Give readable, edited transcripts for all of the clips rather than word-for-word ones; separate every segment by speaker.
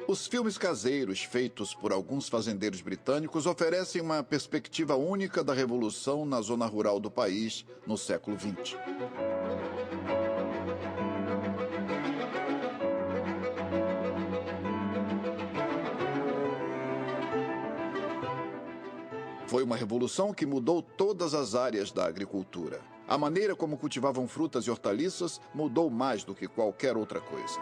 Speaker 1: Os filmes caseiros feitos por alguns fazendeiros britânicos oferecem uma perspectiva única da revolução na zona rural do país no século XX. Foi uma revolução que mudou todas as áreas da agricultura. A maneira como cultivavam frutas e hortaliças mudou mais do que qualquer outra coisa.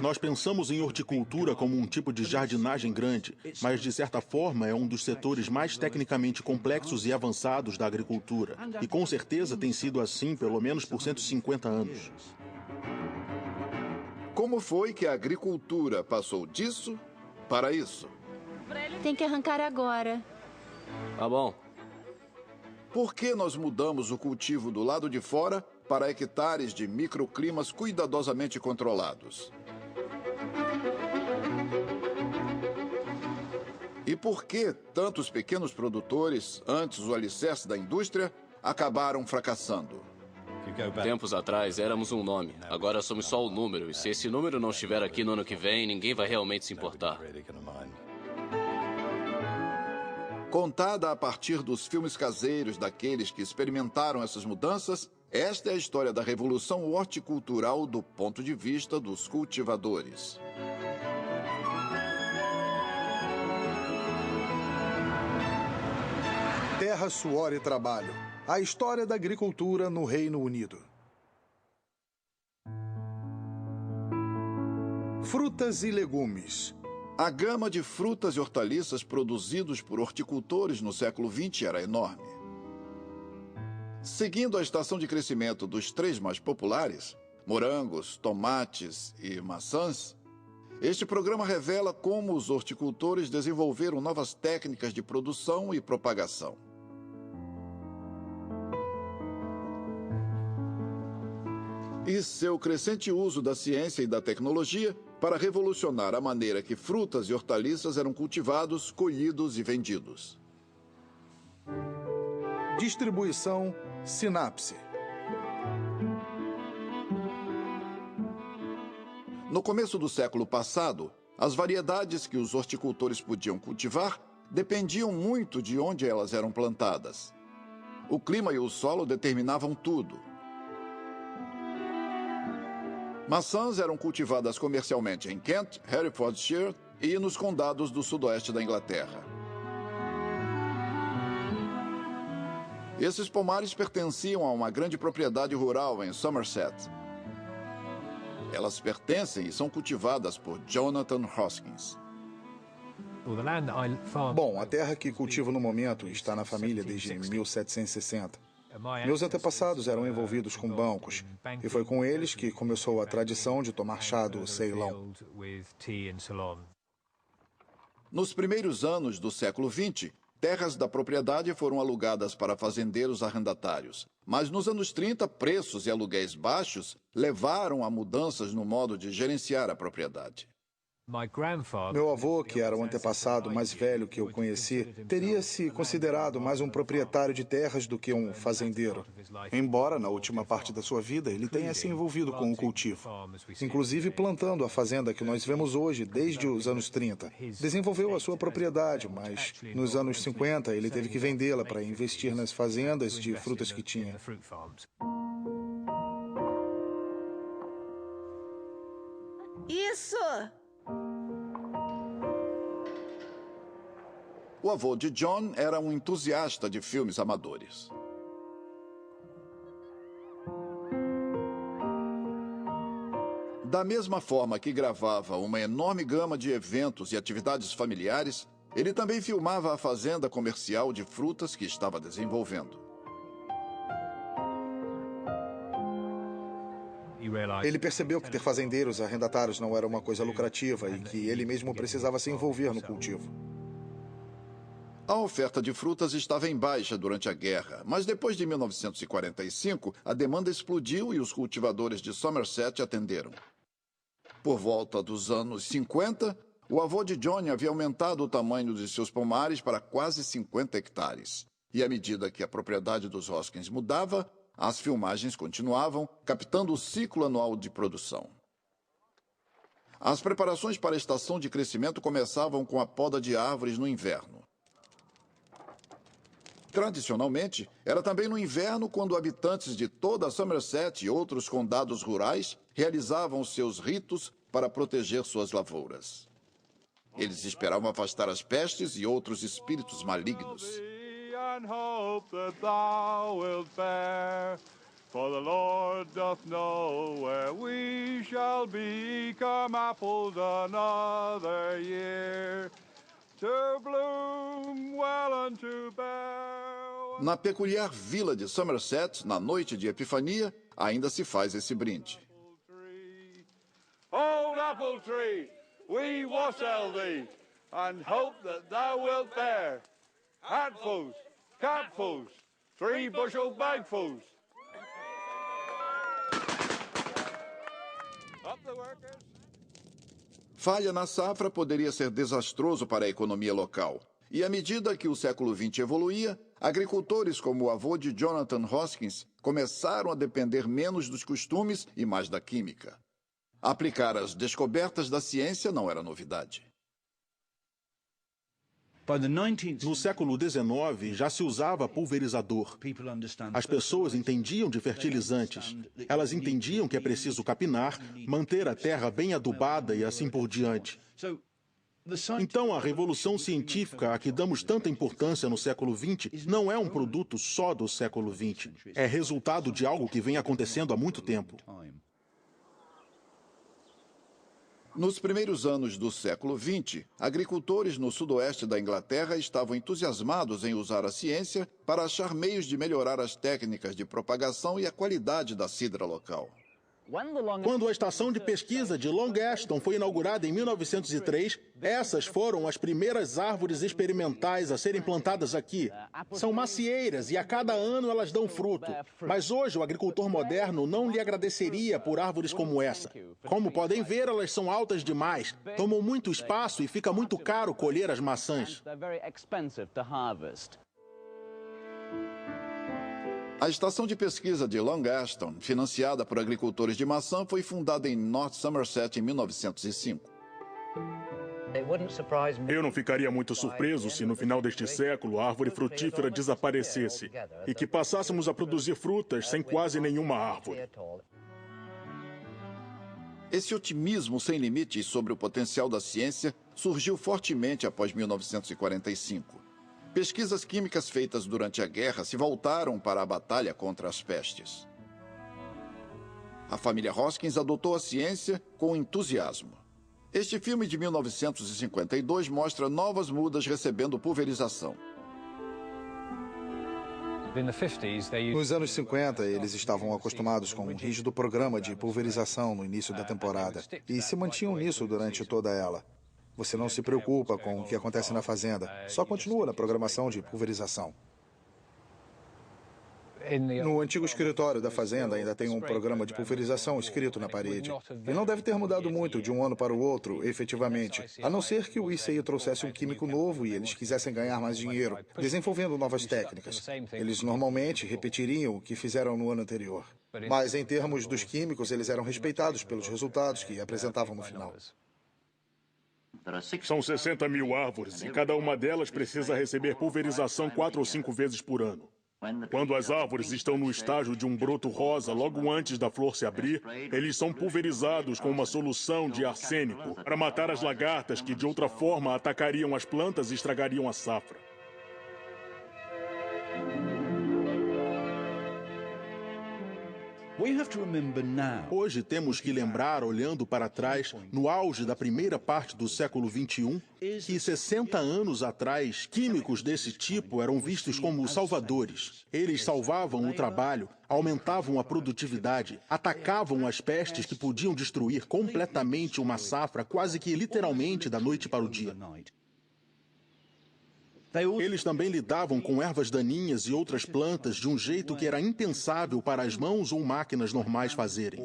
Speaker 2: Nós pensamos em horticultura como um tipo de jardinagem grande, mas de certa forma é um dos setores mais tecnicamente complexos e avançados da agricultura. E com certeza tem sido assim pelo menos por 150 anos.
Speaker 1: Como foi que a agricultura passou disso para isso?
Speaker 3: Tem que arrancar agora.
Speaker 4: Tá bom.
Speaker 1: Por que nós mudamos o cultivo do lado de fora para hectares de microclimas cuidadosamente controlados? E por que tantos pequenos produtores, antes o alicerce da indústria, acabaram fracassando?
Speaker 4: Tempos atrás éramos um nome, agora somos só o número, e se esse número não estiver aqui no ano que vem, ninguém vai realmente se importar.
Speaker 1: Contada a partir dos filmes caseiros daqueles que experimentaram essas mudanças, esta é a história da revolução horticultural do ponto de vista dos cultivadores.
Speaker 5: Terra, suor e trabalho. A história da agricultura no Reino Unido. Frutas e legumes.
Speaker 1: A gama de frutas e hortaliças produzidos por horticultores no século XX era enorme. Seguindo a estação de crescimento dos três mais populares, morangos, tomates e maçãs, este programa revela como os horticultores desenvolveram novas técnicas de produção e propagação. E seu crescente uso da ciência e da tecnologia para revolucionar a maneira que frutas e hortaliças eram cultivados, colhidos e vendidos.
Speaker 5: Distribuição, sinapse.
Speaker 1: No começo do século passado, as variedades que os horticultores podiam cultivar dependiam muito de onde elas eram plantadas. O clima e o solo determinavam tudo. Maçãs eram cultivadas comercialmente em Kent, Herefordshire e nos condados do sudoeste da Inglaterra. Esses pomares pertenciam a uma grande propriedade rural em Somerset. Elas pertencem e são cultivadas por Jonathan Hoskins.
Speaker 5: Bom, a terra que cultivo no momento está na família desde 1760. Meus antepassados eram envolvidos com bancos, e foi com eles que começou a tradição de tomar chá do Ceilão.
Speaker 1: Nos primeiros anos do século XX, terras da propriedade foram alugadas para fazendeiros arrendatários. Mas nos anos 30, preços e aluguéis baixos levaram a mudanças no modo de gerenciar a propriedade.
Speaker 5: Meu avô, que era o antepassado mais velho que eu conheci, teria se considerado mais um proprietário de terras do que um fazendeiro. Embora, na última parte da sua vida, ele tenha se envolvido com o cultivo. Inclusive plantando a fazenda que nós vemos hoje desde os anos 30. Desenvolveu a sua propriedade, mas nos anos 50 ele teve que vendê-la para investir nas fazendas de frutas que tinha.
Speaker 6: Isso!
Speaker 1: O avô de John era um entusiasta de filmes amadores. Da mesma forma que gravava uma enorme gama de eventos e atividades familiares, ele também filmava a fazenda comercial de frutas que estava desenvolvendo.
Speaker 5: Ele percebeu que ter fazendeiros arrendatários não era uma coisa lucrativa e que ele mesmo precisava se envolver no cultivo.
Speaker 1: A oferta de frutas estava em baixa durante a guerra, mas depois de 1945, a demanda explodiu e os cultivadores de Somerset atenderam. Por volta dos anos 50, o avô de Johnny havia aumentado o tamanho de seus pomares para quase 50 hectares. E à medida que a propriedade dos Hoskins mudava, As filmagens continuavam, captando o ciclo anual de produção. As preparações para a estação de crescimento começavam com a poda de árvores no inverno. Tradicionalmente, era também no inverno quando habitantes de toda Somerset e outros condados rurais realizavam seus ritos para proteger suas lavouras. Eles esperavam afastar as pestes e outros espíritos malignos.
Speaker 7: For the Lord doth know where we shall be come apples another year, to bloom well and to bear.
Speaker 1: Na peculiar vila de Somerset, na noite de Epifania, ainda se faz esse brinde.
Speaker 7: Old apple tree, we wassail thee, and hope that thou wilt bear hatfuls, capfuls, 3 bushel bagfuls.
Speaker 1: Falha na safra poderia ser desastroso para a economia local. E à medida que o século XX evoluía, agricultores como o avô de Jonathan Hoskins começaram a depender menos dos costumes e mais da química. Aplicar as descobertas da ciência não era novidade.
Speaker 2: No século XIX, já se usava pulverizador. As pessoas entendiam de fertilizantes. Elas entendiam que é preciso capinar, manter a terra bem adubada e assim por diante. Então, a revolução científica a que damos tanta importância no século XX não é um produto só do século XX. É resultado de algo que vem acontecendo há muito tempo.
Speaker 1: Nos primeiros anos do século XX, agricultores no sudoeste da Inglaterra estavam entusiasmados em usar a ciência para achar meios de melhorar as técnicas de propagação e a qualidade da cidra local.
Speaker 2: Quando a estação de pesquisa de Long Ashton foi inaugurada em 1903, essas foram as primeiras árvores experimentais a serem plantadas aqui. São macieiras e a cada ano elas dão fruto. Mas hoje o agricultor moderno não lhe agradeceria por árvores como essa. Como podem ver, elas são altas demais, tomam muito espaço e fica muito caro colher as maçãs.
Speaker 1: A estação de pesquisa de Long Ashton, financiada por agricultores de maçã, foi fundada em North Somerset em 1905.
Speaker 8: Eu não ficaria muito surpreso se no final deste século a árvore frutífera desaparecesse e que passássemos a produzir frutas sem quase nenhuma árvore.
Speaker 1: Esse otimismo sem limites sobre o potencial da ciência surgiu fortemente após 1945. Pesquisas químicas feitas durante a guerra se voltaram para a batalha contra as pestes. A família Hoskins adotou a ciência com entusiasmo. Este filme de 1952 mostra novas mudas recebendo pulverização.
Speaker 5: Nos anos 50, eles estavam acostumados com um rígido programa de pulverização no início da temporada e se mantinham nisso durante toda ela. Você não se preocupa com o que acontece na fazenda, só continua na programação de pulverização. No antigo escritório da fazenda ainda tem um programa de pulverização escrito na parede. E não deve ter mudado muito de um ano para o outro, efetivamente, a não ser que o ICI trouxesse um químico novo e eles quisessem ganhar mais dinheiro, desenvolvendo novas técnicas. Eles normalmente repetiriam o que fizeram no ano anterior. Mas em termos dos químicos, eles eram respeitados pelos resultados que apresentavam no final.
Speaker 8: São 60 mil árvores e cada uma delas precisa receber pulverização 4 ou 5 vezes por ano. Quando as árvores estão no estágio de um broto rosa, logo antes da flor se abrir, eles são pulverizados com uma solução de arsênico para matar as lagartas que, de outra forma, atacariam as plantas e estragariam a safra.
Speaker 2: Hoje temos que lembrar, olhando para trás, no auge da primeira parte do século XXI, que 60 anos atrás, químicos desse tipo eram vistos como salvadores. Eles salvavam o trabalho, aumentavam a produtividade, atacavam as pestes que podiam destruir completamente uma safra quase que literalmente da noite para o dia. Eles também lidavam com ervas daninhas e outras plantas de um jeito que era impensável para as mãos ou máquinas normais fazerem.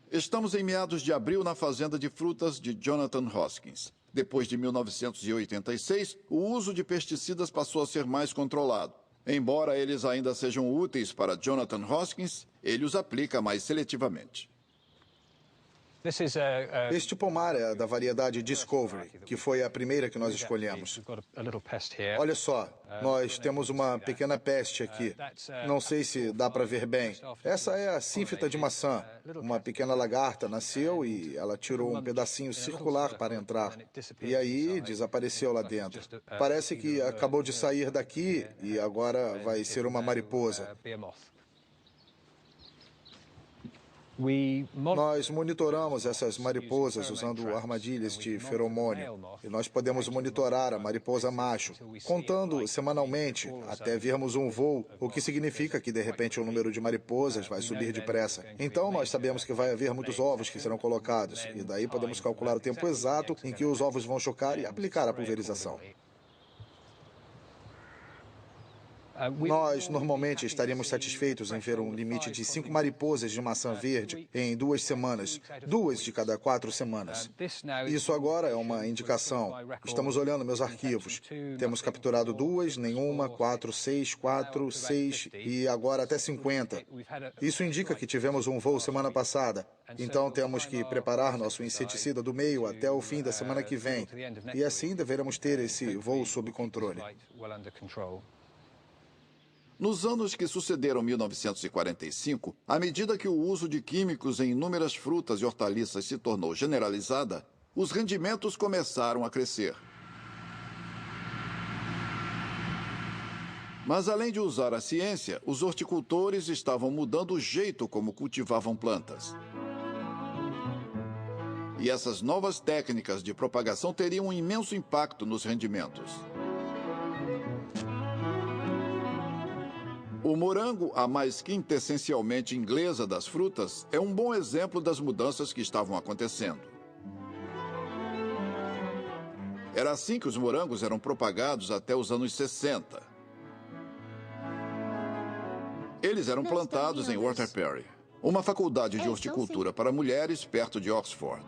Speaker 1: Estamos em meados de abril na fazenda de frutas de Jonathan Hoskins. Depois de 1986, o uso de pesticidas passou a ser mais controlado. Embora eles ainda sejam úteis para Jonathan Hoskins, ele os aplica mais seletivamente.
Speaker 5: Este pomar é da variedade Discovery, que foi a primeira que nós escolhemos. Olha só, nós temos uma pequena peste aqui. Não sei se dá para ver bem. Essa é a sínfita de maçã. Uma pequena lagarta nasceu e ela tirou um pedacinho circular para entrar. E aí desapareceu lá dentro. Parece que acabou de sair daqui e agora vai ser uma mariposa. Nós monitoramos essas mariposas usando armadilhas de feromônio. E nós podemos monitorar a mariposa macho, contando semanalmente até vermos um voo, o que significa que, de repente, o número de mariposas vai subir depressa. Então, nós sabemos que vai haver muitos ovos que serão colocados. E daí podemos calcular o tempo exato em que os ovos vão chocar e aplicar a pulverização. Nós, normalmente, estaríamos satisfeitos em ver um limite de 5 mariposas de maçã verde em 2 semanas, 2 de cada 4 semanas. Isso agora é uma indicação. Estamos olhando meus arquivos. Temos capturado 2, nenhuma, 4, 6, 4, 6 e agora até 50. Isso indica que tivemos um voo semana passada. Então, temos que preparar nosso inseticida do meio até o fim da semana que vem. E assim deveremos ter esse voo sob controle.
Speaker 1: Nos anos que sucederam 1945, à medida que o uso de químicos em inúmeras frutas e hortaliças se tornou generalizada, os rendimentos começaram a crescer. Mas, além de usar a ciência, os horticultores estavam mudando o jeito como cultivavam plantas. E essas novas técnicas de propagação teriam um imenso impacto nos rendimentos. O morango, a mais quintessencialmente inglesa das frutas, é um bom exemplo das mudanças que estavam acontecendo. Era assim que os morangos eram propagados até os anos 60. Eles eram plantados em Waterbury, uma faculdade de horticultura para mulheres perto de Oxford.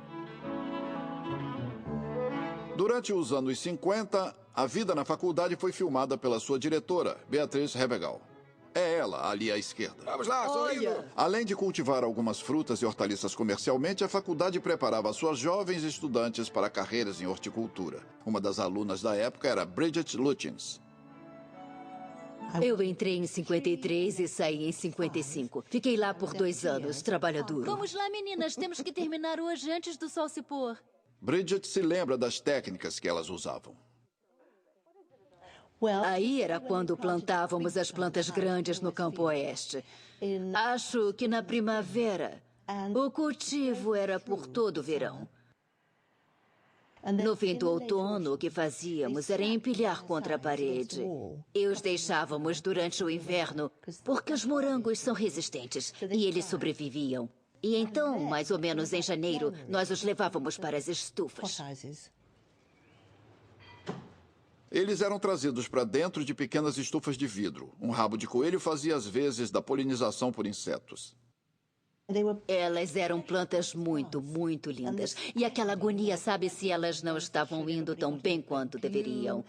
Speaker 1: Durante os anos 50, a vida na faculdade foi filmada pela sua diretora, Beatriz Havergal. É ela, ali à esquerda.
Speaker 9: Vamos lá, sorrindo!
Speaker 1: Além de cultivar algumas frutas e hortaliças comercialmente, a faculdade preparava suas jovens estudantes para carreiras em horticultura. Uma das alunas da época era Bridget Lutyens.
Speaker 10: Eu entrei em 53 e saí em 55. Fiquei lá por 2 anos, trabalho duro.
Speaker 3: Vamos lá, meninas, temos que terminar hoje antes do sol se pôr.
Speaker 1: Bridget se lembra das técnicas que elas usavam.
Speaker 10: Aí era quando plantávamos as plantas grandes no campo oeste. Acho que na primavera, o cultivo era por todo o verão. No fim do outono, o que fazíamos era empilhar contra a parede. E os deixávamos durante o inverno, porque os morangos são resistentes e eles sobreviviam. E então, mais ou menos em janeiro, nós os levávamos para as estufas.
Speaker 1: Eles eram trazidos para dentro de pequenas estufas de vidro. Um rabo de coelho fazia as vezes da polinização por insetos.
Speaker 10: Elas eram plantas muito, muito lindas. E aquela agonia, sabe se elas não estavam indo tão bem quanto deveriam.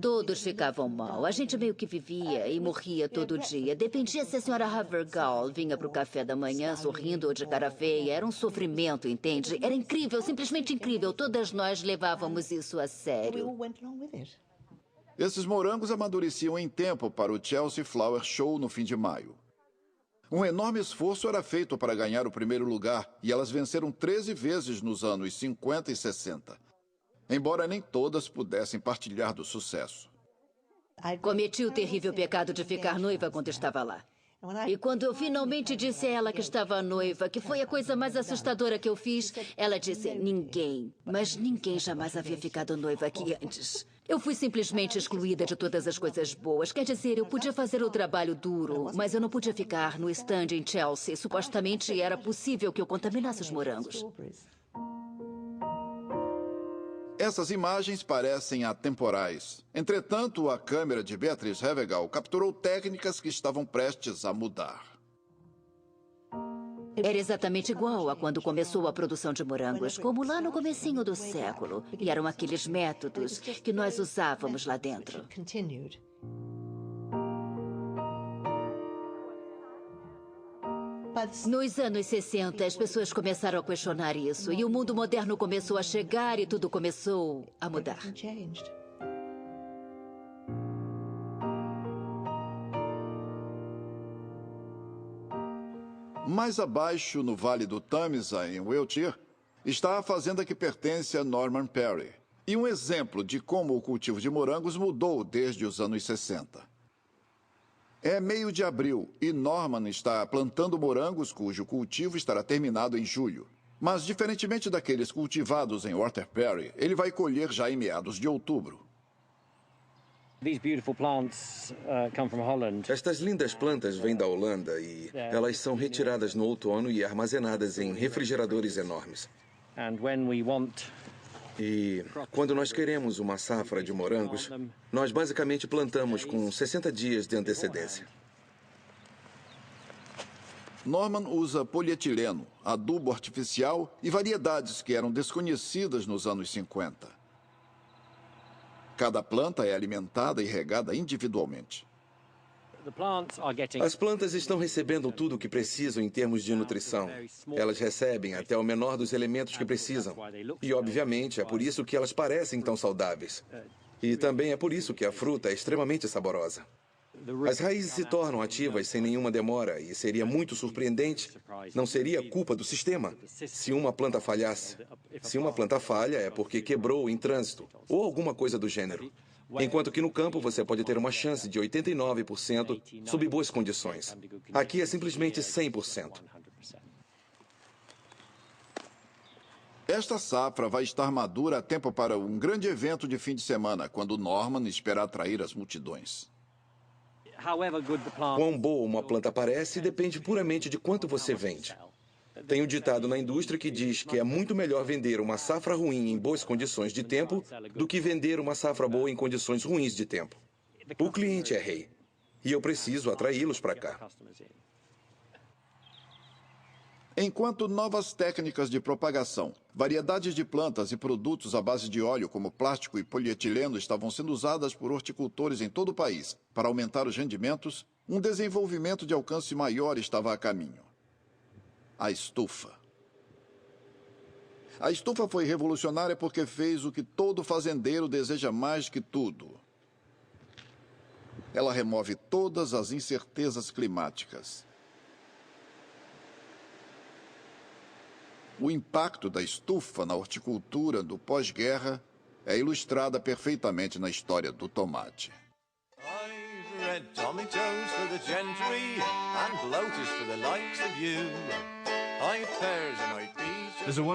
Speaker 10: Todos ficavam mal. A gente meio que vivia e morria todo dia. Dependia se a senhora Havergal vinha para o café da manhã sorrindo ou de cara feia. Era um sofrimento, entende? Era incrível, simplesmente incrível. Todas nós levávamos isso a sério.
Speaker 1: Esses morangos amadureciam em tempo para o Chelsea Flower Show no fim de maio. Um enorme esforço era feito para ganhar o primeiro lugar e elas venceram 13 vezes nos anos 50 e 60. Embora nem todas pudessem partilhar do sucesso.
Speaker 10: Cometi o terrível pecado de ficar noiva quando estava lá. E quando eu finalmente disse a ela que estava noiva, que foi a coisa mais assustadora que eu fiz, ela disse, ninguém, mas ninguém jamais havia ficado noiva aqui antes. Eu fui simplesmente excluída de todas as coisas boas. Quer dizer, eu podia fazer o trabalho duro, mas eu não podia ficar no stand em Chelsea. Supostamente era possível que eu contaminasse os morangos.
Speaker 1: Essas imagens parecem atemporais. Entretanto, a câmera de Beatriz Havergal capturou técnicas que estavam prestes a mudar.
Speaker 10: Era exatamente igual a quando começou a produção de morangos, como lá no comecinho do século. E eram aqueles métodos que nós usávamos lá dentro. Nos anos 60, as pessoas começaram a questionar isso. E o mundo moderno começou a chegar e tudo começou a mudar.
Speaker 1: Mais abaixo, no Vale do Tamisa, em Wiltshire, está a fazenda que pertence a Norman Perry. E um exemplo de como o cultivo de morangos mudou desde os anos 60. É meio de abril e Norman está plantando morangos cujo cultivo estará terminado em julho. Mas, diferentemente daqueles cultivados em Walter Perry, ele vai colher já em meados de outubro.
Speaker 9: Estas lindas plantas vêm da Holanda e elas são retiradas no outono e armazenadas em refrigeradores enormes. E quando nós queremos uma safra de morangos, nós basicamente plantamos com 60 dias de antecedência.
Speaker 1: Norman usa polietileno, adubo artificial e variedades que eram desconhecidas nos anos 50. Cada planta é alimentada e regada individualmente.
Speaker 9: As plantas estão recebendo tudo o que precisam em termos de nutrição. Elas recebem até o menor dos elementos que precisam. E, obviamente, é por isso que elas parecem tão saudáveis. E também é por isso que a fruta é extremamente saborosa. As raízes se tornam ativas sem nenhuma demora e seria muito surpreendente. Não seria culpa do sistema se uma planta falhasse. Se uma planta falha é porque quebrou em trânsito ou alguma coisa do gênero. Enquanto que no campo você pode ter uma chance de 89% sob boas condições. Aqui é simplesmente 100%.
Speaker 1: Esta safra vai estar madura a tempo para um grande evento de fim de semana, quando Norman espera atrair as multidões.
Speaker 9: Quão boa uma planta parece depende puramente de quanto você vende. Tem um ditado na indústria que diz que é muito melhor vender uma safra ruim em boas condições de tempo do que vender uma safra boa em condições ruins de tempo. O cliente é rei. E eu preciso atraí-los para cá.
Speaker 1: Enquanto novas técnicas de propagação, variedades de plantas e produtos à base de óleo como plástico e polietileno estavam sendo usadas por horticultores em todo o país para aumentar os rendimentos, um desenvolvimento de alcance maior estava a caminho. A estufa. A estufa foi revolucionária porque fez o que todo fazendeiro deseja mais que tudo. Ela remove todas as incertezas climáticas. O impacto da estufa na horticultura do pós-guerra é ilustrada perfeitamente na história do tomate.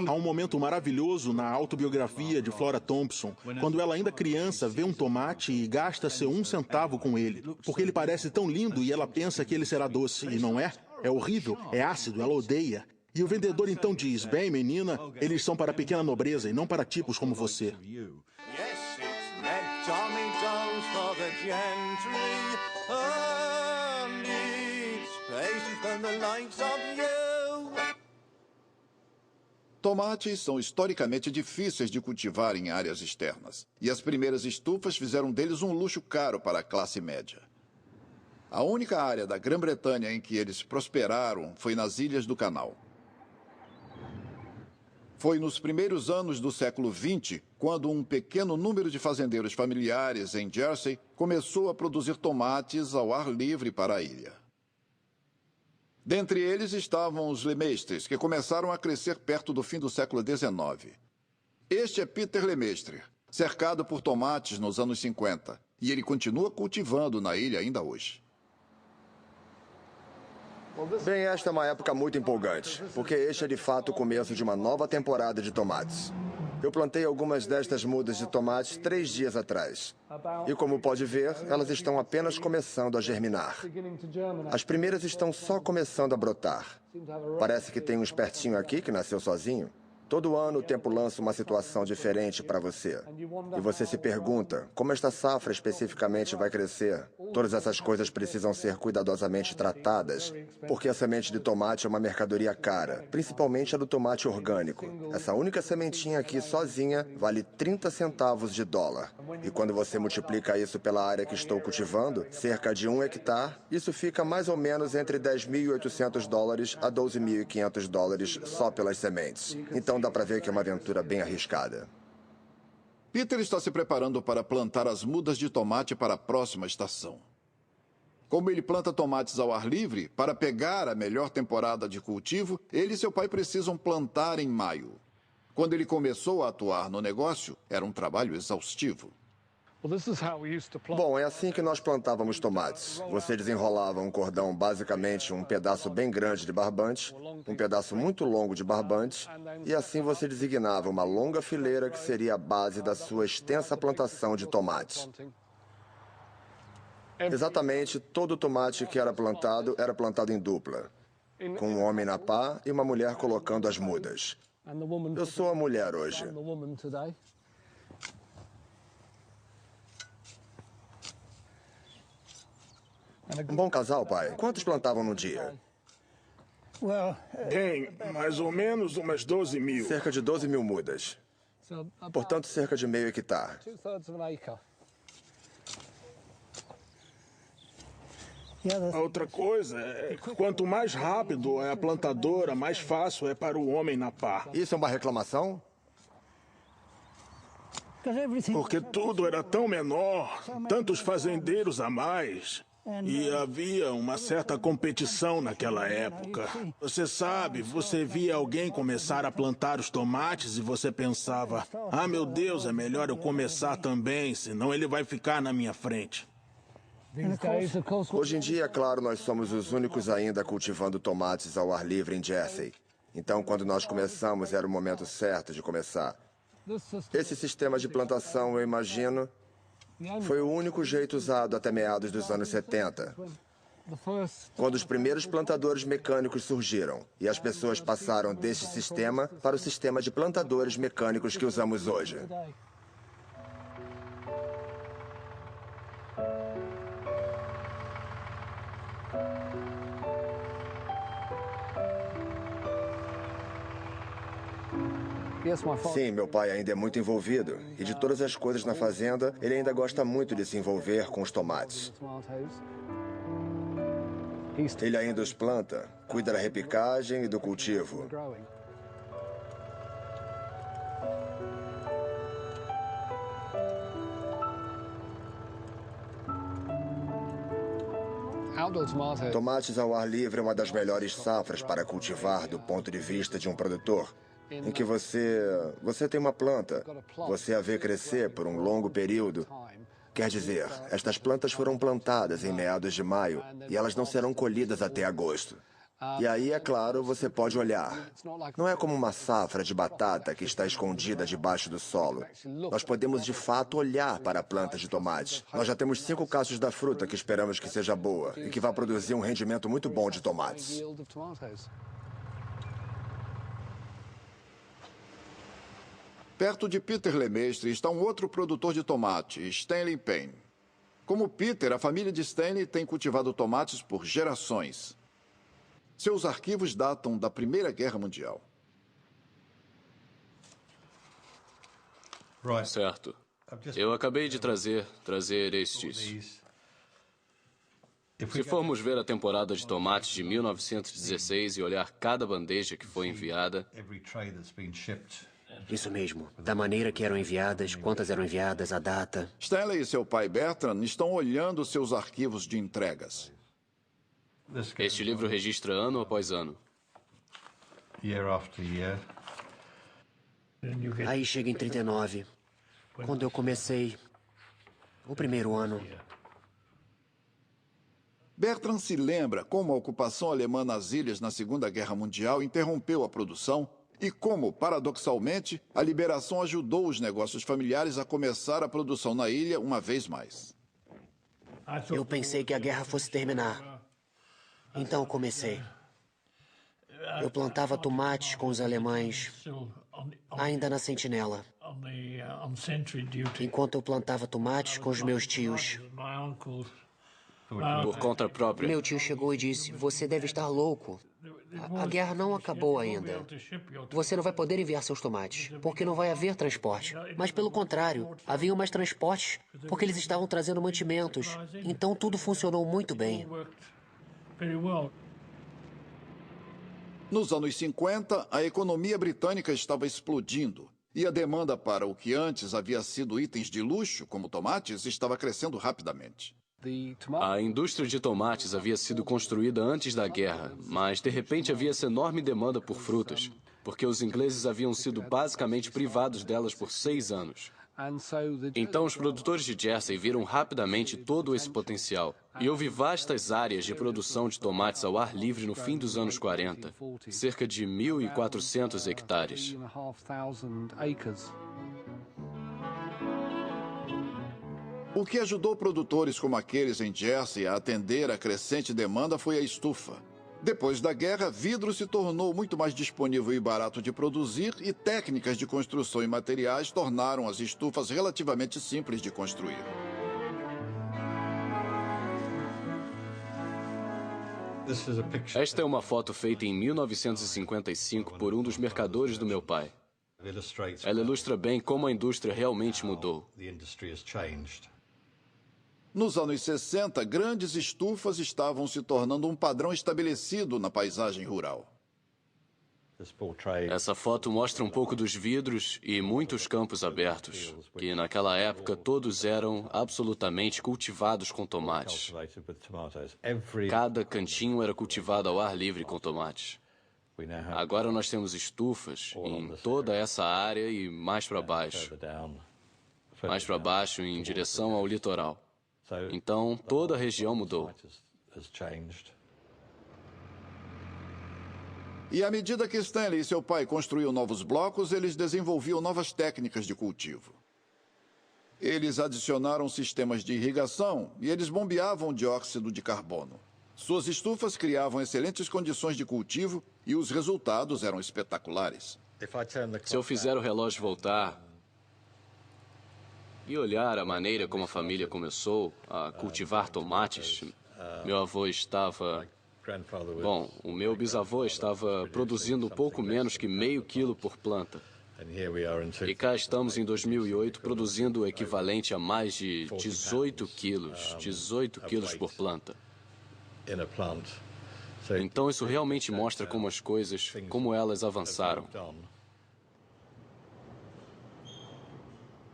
Speaker 2: Há um momento maravilhoso na autobiografia de Flora Thompson, quando ela ainda criança vê um tomate e gasta seu 1 centavo com ele, porque ele parece tão lindo e ela pensa que ele será doce, e não é? É horrível, é ácido, ela odeia. E o vendedor então diz, bem, menina, eles são para a pequena nobreza e não para tipos como você.
Speaker 1: Tomates são historicamente difíceis de cultivar em áreas externas, e as primeiras estufas fizeram deles um luxo caro para a classe média. A única área da Grã-Bretanha em que eles prosperaram foi nas Ilhas do Canal. Foi nos primeiros anos do século XX, quando um pequeno número de fazendeiros familiares em Jersey começou a produzir tomates ao ar livre para a ilha. Dentre eles estavam os Lemestres, que começaram a crescer perto do fim do século XIX. Este é Peter Lemestre, cercado por tomates nos anos 50, e ele continua cultivando na ilha ainda hoje.
Speaker 11: Bem, esta é uma época muito empolgante, porque este é de fato o começo de uma nova temporada de tomates. Eu plantei algumas destas mudas de tomates 3 dias atrás. E como pode ver, elas estão apenas começando a germinar. As primeiras estão só começando a brotar. Parece que tem um espertinho aqui que nasceu sozinho. Todo ano o tempo lança uma situação diferente para você. E você se pergunta, como esta safra especificamente vai crescer? Todas essas coisas precisam ser cuidadosamente tratadas, porque a semente de tomate é uma mercadoria cara, principalmente a do tomate orgânico. Essa única sementinha aqui sozinha vale 30 centavos de dólar. E quando você multiplica isso pela área que estou cultivando, cerca de 1 hectare, isso fica mais ou menos entre 10.800 dólares a 12.500 dólares só pelas sementes. Então dá para ver que é uma aventura bem arriscada.
Speaker 1: Peter está se preparando para plantar as mudas de tomate para a próxima estação. Como ele planta tomates ao ar livre, para pegar a melhor temporada de cultivo, ele e seu pai precisam plantar em maio. Quando ele começou a atuar no negócio, era um trabalho exaustivo.
Speaker 11: Bom, é assim que nós plantávamos tomates. Você desenrolava um cordão, basicamente um pedaço bem grande de barbante, um pedaço muito longo de barbante, e assim você designava uma longa fileira que seria a base da sua extensa plantação de tomates. Exatamente todo o tomate que era plantado em dupla, com um homem na pá e uma mulher colocando as mudas. Eu sou a mulher hoje. Um bom casal, pai. Quantos plantavam no dia?
Speaker 8: Bem, mais ou menos umas 12 mil.
Speaker 11: Cerca de 12 mil mudas. Portanto, cerca de meio hectare.
Speaker 8: A outra coisa é que quanto mais rápido é a plantadora, mais fácil é para o homem na pá.
Speaker 11: Isso é uma reclamação?
Speaker 8: Porque tudo era tão menor, tantos fazendeiros a mais. E havia uma certa competição naquela época. Você sabe, você via alguém começar a plantar os tomates e você pensava, ah, meu Deus, é melhor eu começar também, senão ele vai ficar na minha frente.
Speaker 11: Hoje em dia, é claro, nós somos os únicos ainda cultivando tomates ao ar livre em Jersey. Então, quando nós começamos, era o momento certo de começar. Esse sistema de plantação, eu imagino, foi o único jeito usado até meados dos anos 70, quando os primeiros plantadores mecânicos surgiram e as pessoas passaram desse sistema para o sistema de plantadores mecânicos que usamos hoje. Sim, meu pai ainda é muito envolvido. E de todas as coisas na fazenda, ele ainda gosta muito de se envolver com os tomates. Ele ainda os planta, cuida da repicagem e do cultivo. Tomates ao ar livre é uma das melhores safras para cultivar do ponto de vista de um produtor. Em que você tem uma planta, você a vê crescer por um longo período. Quer dizer, estas plantas foram plantadas em meados de maio e elas não serão colhidas até agosto. E aí, é claro, você pode olhar. Não é como uma safra de batata que está escondida debaixo do solo. Nós podemos, de fato, olhar para a planta de tomate. Nós já temos 5 cachos da fruta que esperamos que seja boa e que vai produzir um rendimento muito bom de tomates.
Speaker 1: Perto de Peter Lemestre está um outro produtor de tomate, Stanley Payne. Como Peter, a família de Stanley tem cultivado tomates por gerações. Seus arquivos datam da Primeira Guerra Mundial.
Speaker 4: Certo. Eu acabei de trazer estes. Se formos ver a temporada de tomates de 1916 e olhar cada bandeja que foi enviada...
Speaker 12: Isso mesmo. Da maneira que eram enviadas, quantas eram enviadas, a data.
Speaker 1: Stanley e seu pai Bertrand estão olhando seus arquivos de entregas.
Speaker 4: Este livro registra ano após ano.
Speaker 12: Aí chega em 39, quando eu comecei o primeiro ano.
Speaker 1: Bertrand se lembra como a ocupação alemã nas ilhas na Segunda Guerra Mundial interrompeu a produção e como, paradoxalmente, a liberação ajudou os negócios familiares a começar a produção na ilha uma vez mais.
Speaker 12: Eu pensei que a guerra fosse terminar. Então comecei. Eu plantava tomates com os alemães ainda na sentinela. Enquanto eu plantava tomates com os meus tios.
Speaker 4: Por conta própria.
Speaker 12: Meu tio chegou e disse, você deve estar louco. A guerra não acabou ainda. Você não vai poder enviar seus tomates, porque não vai haver transporte. Mas, pelo contrário, haviam mais transportes, porque eles estavam trazendo mantimentos. Então, tudo funcionou muito bem.
Speaker 1: Nos anos 50, a economia britânica estava explodindo. E a demanda para o que antes havia sido itens de luxo, como tomates, estava crescendo rapidamente.
Speaker 4: A indústria de tomates havia sido construída antes da guerra, mas de repente havia essa enorme demanda por frutas, porque os ingleses haviam sido basicamente privados delas por 6 anos. Então os produtores de Jersey viram rapidamente todo esse potencial. E houve vastas áreas de produção de tomates ao ar livre no fim dos anos 40, cerca de 1.400 hectares.
Speaker 1: O que ajudou produtores como aqueles em Jersey a atender a crescente demanda foi a estufa. Depois da guerra, vidro se tornou muito mais disponível e barato de produzir e técnicas de construção e materiais tornaram as estufas relativamente simples de construir.
Speaker 4: Esta é uma foto feita em 1955 por um dos mercadores do meu pai. Ela ilustra bem como a indústria realmente mudou.
Speaker 1: Nos anos 60, grandes estufas estavam se tornando um padrão estabelecido na paisagem rural.
Speaker 4: Essa foto mostra um pouco dos vidros e muitos campos abertos, que naquela época todos eram absolutamente cultivados com tomates. Cada cantinho era cultivado ao ar livre com tomates. Agora nós temos estufas em toda essa área e mais para baixo. Mais para baixo em direção ao litoral. Então, toda a região mudou.
Speaker 1: E à medida que Stanley e seu pai construíam novos blocos, eles desenvolviam novas técnicas de cultivo. Eles adicionaram sistemas de irrigação e eles bombeavam dióxido de carbono. Suas estufas criavam excelentes condições de cultivo e os resultados eram espetaculares.
Speaker 4: Se eu fizer o relógio voltar e olhar a maneira como a família começou a cultivar tomates, meu avô estava... Bom, o meu bisavô estava produzindo pouco menos que meio quilo por planta. E cá estamos em 2008 produzindo o equivalente a mais de 18 quilos por planta. Então isso realmente mostra como as coisas, como elas avançaram.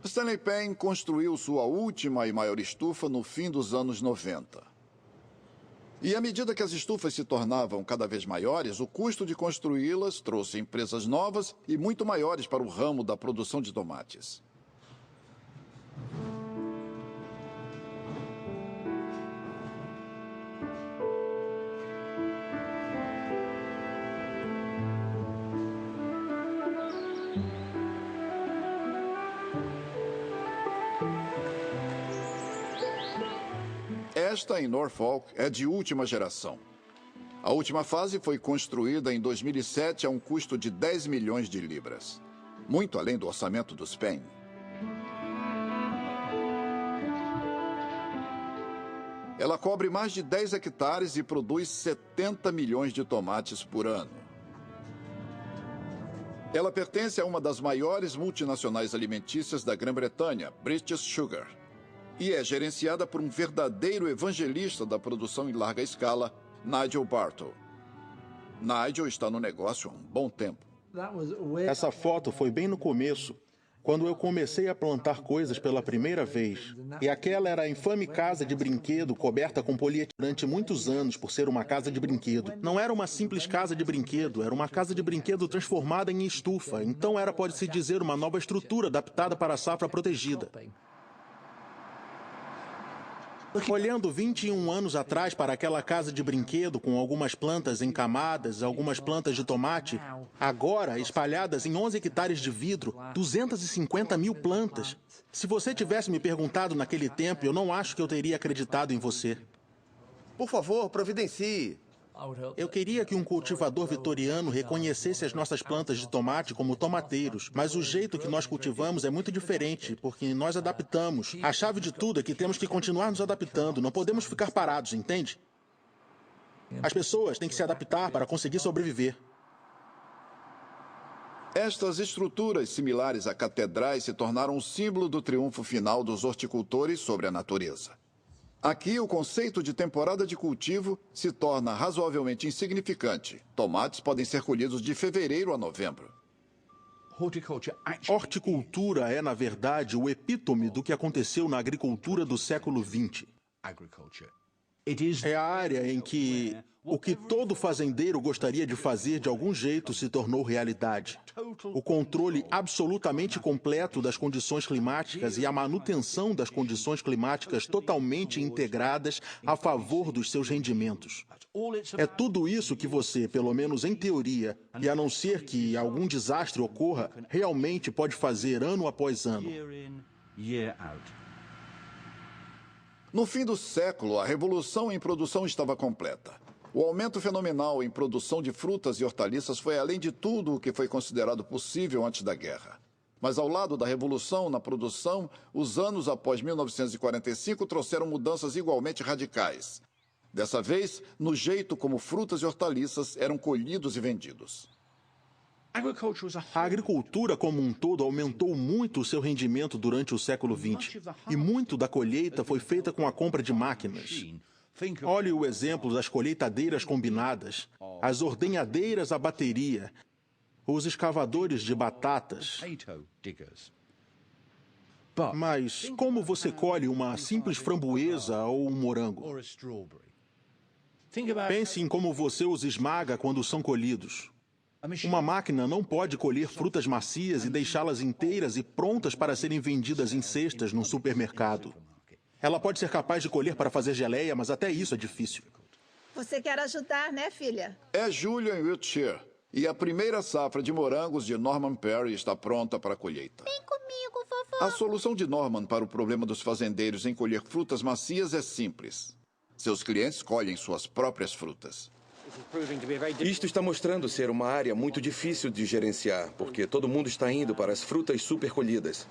Speaker 1: Stanley Payne construiu sua última e maior estufa no fim dos anos 90. E à medida que as estufas se tornavam cada vez maiores, o custo de construí-las trouxe empresas novas e muito maiores para o ramo da produção de tomates. Esta, em Norfolk, é de última geração. A última fase foi construída em 2007 a um custo de 10 milhões de libras. Muito além do orçamento dos Payne. Ela cobre mais de 10 hectares e produz 70 milhões de tomates por ano. Ela pertence a uma das maiores multinacionais alimentícias da Grã-Bretanha, British Sugar. E é gerenciada por um verdadeiro evangelista da produção em larga escala, Nigel Bartle. Nigel está no negócio há um bom tempo.
Speaker 2: Essa foto foi bem no começo, quando eu comecei a plantar coisas pela primeira vez. E aquela era a infame casa de brinquedo coberta com poliétileno durante muitos anos por ser uma casa de brinquedo. Não era uma simples casa de brinquedo, era uma casa de brinquedo transformada em estufa. Então era, pode-se dizer, uma nova estrutura adaptada para a safra protegida. Olhando 21 anos atrás para aquela casa de brinquedo com algumas plantas em camadas, algumas plantas de tomate, agora espalhadas em 11 hectares de vidro, 250 mil plantas. Se você tivesse me perguntado naquele tempo, eu não acho que eu teria acreditado em você.
Speaker 11: Por favor, providencie.
Speaker 2: Eu queria que um cultivador vitoriano reconhecesse as nossas plantas de tomate como tomateiros, mas o jeito que nós cultivamos é muito diferente, porque nós adaptamos. A chave de tudo é que temos que continuar nos adaptando, não podemos ficar parados, entende? As pessoas têm que se adaptar para conseguir sobreviver.
Speaker 1: Estas estruturas similares a catedrais se tornaram um símbolo do triunfo final dos horticultores sobre a natureza. Aqui, o conceito de temporada de cultivo se torna razoavelmente insignificante. Tomates podem ser colhidos de fevereiro a novembro.
Speaker 2: Horticultura é, na verdade, o epítome do que aconteceu na agricultura do século XX. É a área em que o que todo fazendeiro gostaria de fazer de algum jeito se tornou realidade. O controle absolutamente completo das condições climáticas e a manutenção das condições climáticas totalmente integradas a favor dos seus rendimentos. É tudo isso que você, pelo menos em teoria, e a não ser que algum desastre ocorra, realmente pode fazer ano após ano.
Speaker 1: No fim do século, a revolução em produção estava completa. O aumento fenomenal em produção de frutas e hortaliças foi além de tudo o que foi considerado possível antes da guerra. Mas ao lado da revolução na produção, os anos após 1945 trouxeram mudanças igualmente radicais. Dessa vez, no jeito como frutas e hortaliças eram colhidos e vendidos.
Speaker 2: A agricultura como um todo aumentou muito o seu rendimento durante o século XX. E muito da colheita foi feita com a compra de máquinas. Olhe o exemplo das colheitadeiras combinadas, as ordenhadeiras à bateria, os escavadores de batatas. Mas como você colhe uma simples framboesa ou um morango? Pense em como você os esmaga quando são colhidos. Uma máquina não pode colher frutas macias e deixá-las inteiras e prontas para serem vendidas em cestas num supermercado. Ela pode ser capaz de colher para fazer geleia, mas até isso é difícil.
Speaker 6: Você quer ajudar, né, filha?
Speaker 1: É julho em Wiltshire e a primeira safra de morangos de Norman Perry está pronta para a colheita.
Speaker 3: Vem comigo, vovó.
Speaker 1: A solução de Norman para o problema dos fazendeiros em colher frutas macias é simples. Seus clientes colhem suas próprias frutas.
Speaker 9: Isto está mostrando ser uma área muito difícil de gerenciar, porque todo mundo está indo para as frutas super colhidas.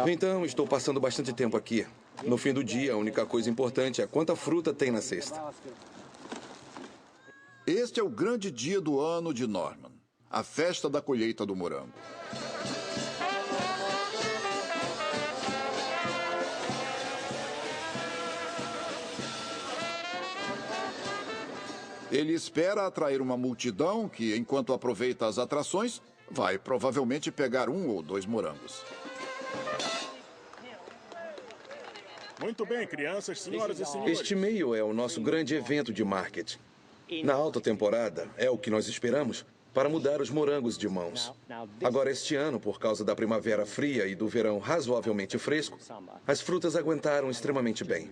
Speaker 9: Então, estou passando bastante tempo aqui. No fim do dia, a única coisa importante é quanta fruta tem na cesta.
Speaker 1: Este é o grande dia do ano de Norman, a festa da colheita do morango. Ele espera atrair uma multidão que, enquanto aproveita as atrações, vai provavelmente pegar 1 ou 2 morangos.
Speaker 8: Muito bem, crianças, senhoras e senhores.
Speaker 9: Este meio é o nosso grande evento de marketing. Na alta temporada, é o que nós esperamos para mudar os morangos de mãos. Agora, este ano, por causa da primavera fria e do verão razoavelmente fresco, as frutas aguentaram extremamente bem.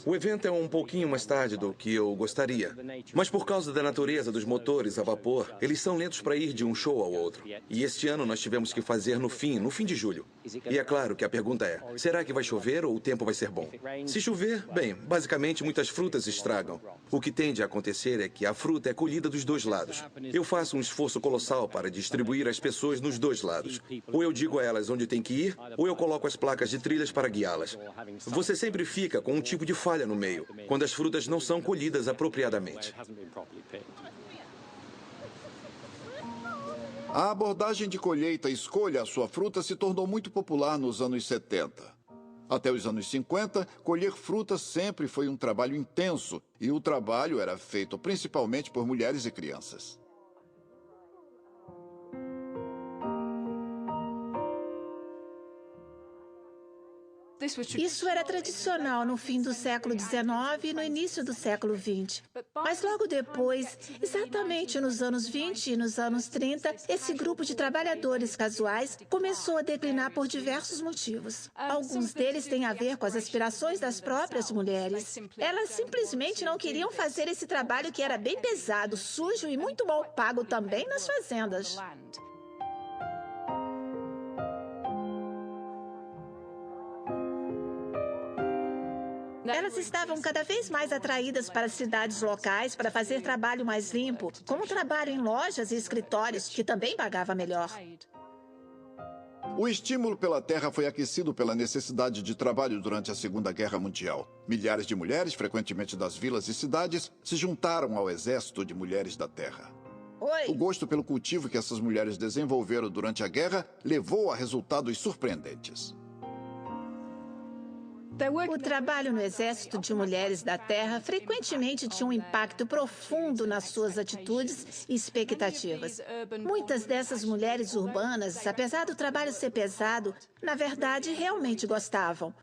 Speaker 9: O evento é um pouquinho mais tarde do que eu gostaria, mas por causa da natureza dos motores a vapor, eles são lentos para ir de um show ao outro. E este ano nós tivemos que fazer no fim de julho. E é claro que a pergunta é, será que vai chover ou o tempo vai ser bom? Se chover, bem, basicamente muitas frutas estragam. O que tende a acontecer é que a fruta é colhida dos dois lados. Eu faço um esforço colossal para distribuir as pessoas nos dois lados. Ou eu digo a elas onde tem que ir, ou eu coloco as placas de trilhas para guiá-las. Você sempre fica com um tipo de falha no meio, quando as frutas não são colhidas apropriadamente.
Speaker 1: A abordagem de colheita e escolha a sua fruta se tornou muito popular nos anos 70. Até os anos 50, colher frutas sempre foi um trabalho intenso, e o trabalho era feito principalmente por mulheres e crianças.
Speaker 6: Isso era tradicional no fim do século XIX e no início do século XX. Mas logo depois, exatamente nos anos 20 e nos anos 30, esse grupo de trabalhadores casuais começou a declinar por diversos motivos. Alguns deles têm a ver com as aspirações das próprias mulheres. Elas simplesmente não queriam fazer esse trabalho que era bem pesado, sujo e muito mal pago também nas fazendas. Elas estavam cada vez mais atraídas para as cidades locais para fazer trabalho mais limpo, como trabalho em lojas e escritórios, que também pagava melhor.
Speaker 1: O estímulo pela terra foi aquecido pela necessidade de trabalho durante a Segunda Guerra Mundial. Milhares de mulheres, frequentemente das vilas e cidades, se juntaram ao exército de mulheres da terra. O gosto pelo cultivo que essas mulheres desenvolveram durante a guerra levou a resultados surpreendentes.
Speaker 6: O trabalho no Exército de Mulheres da Terra frequentemente tinha um impacto profundo nas suas atitudes e expectativas. Muitas dessas mulheres urbanas, apesar do trabalho ser pesado, na verdade, realmente gostavam.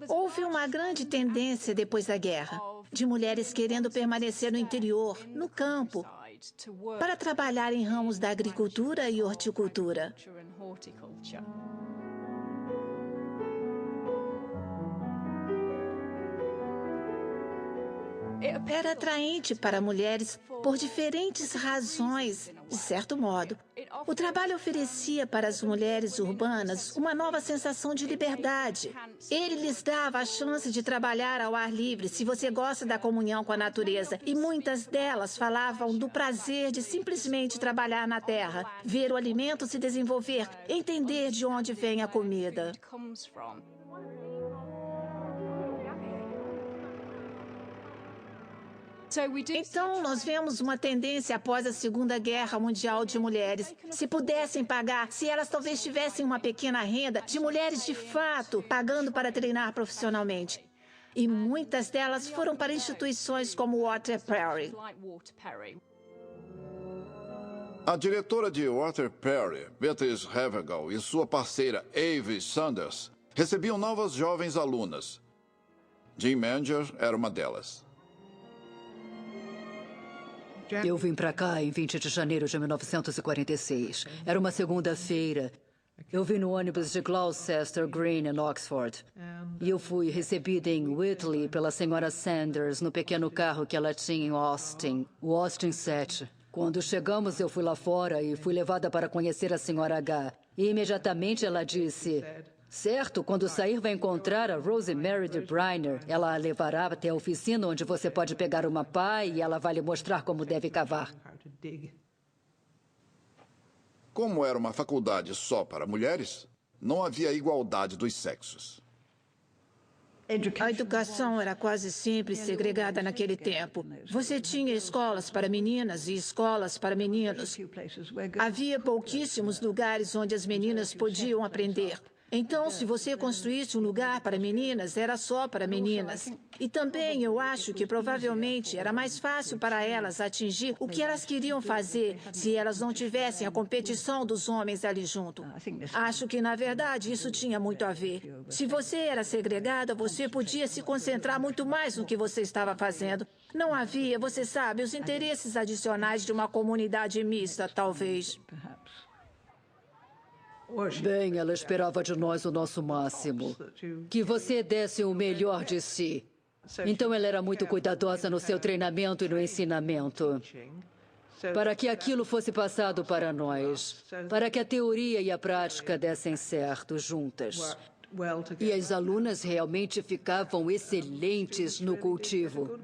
Speaker 6: Houve uma grande tendência depois da guerra, de mulheres querendo permanecer no interior, no campo, para trabalhar em ramos da agricultura e horticultura. Era atraente para mulheres por diferentes razões, de certo modo. O trabalho oferecia para as mulheres urbanas uma nova sensação de liberdade. Ele lhes dava a chance de trabalhar ao ar livre, se você gosta da comunhão com a natureza. E muitas delas falavam do prazer de simplesmente trabalhar na terra, ver o alimento se desenvolver, entender de onde vem a comida. Então, nós vemos uma tendência após a Segunda Guerra Mundial de mulheres. Se pudessem pagar, se elas talvez tivessem uma pequena renda, de mulheres de fato pagando para treinar profissionalmente. E muitas delas foram para instituições como Walter Perry.
Speaker 1: A diretora de Walter Perry, Beatrice Havergal, e sua parceira Ave Sanders recebiam novas jovens alunas. Jean Manger era uma delas.
Speaker 13: Eu vim para cá em 20 de janeiro de 1946. Era uma segunda-feira. Eu vim no ônibus de Gloucester Green, em Oxford. E eu fui recebida em Whitley pela senhora Sanders no pequeno carro que ela tinha em Austin, o Austin 7. Quando chegamos, eu fui lá fora e fui levada para conhecer a senhora H. E imediatamente ela disse: certo, quando sair vai encontrar a Rosemary de Briner. Ela a levará até a oficina onde você pode pegar uma pá e ela vai lhe mostrar como deve cavar.
Speaker 1: Como era uma faculdade só para mulheres, não havia igualdade dos sexos.
Speaker 6: A educação era quase sempre segregada naquele tempo. Você tinha escolas para meninas e escolas para meninos. Havia pouquíssimos lugares onde as meninas podiam aprender. Então, se você construísse um lugar para meninas, era só para meninas. E também eu acho que provavelmente era mais fácil para elas atingir o que elas queriam fazer se elas não tivessem a competição dos homens ali junto. Acho que, na verdade, isso tinha muito a ver. Se você era segregada, você podia se concentrar muito mais no que você estava fazendo. Não havia, você sabe, os interesses adicionais de uma comunidade mista, talvez.
Speaker 13: Bem, ela esperava de nós o nosso máximo. Que você desse o melhor de si. Então ela era muito cuidadosa no seu treinamento e no ensinamento. Para que aquilo fosse passado para nós. Para que a teoria e a prática dessem certo juntas. E as alunas realmente ficavam excelentes no cultivo.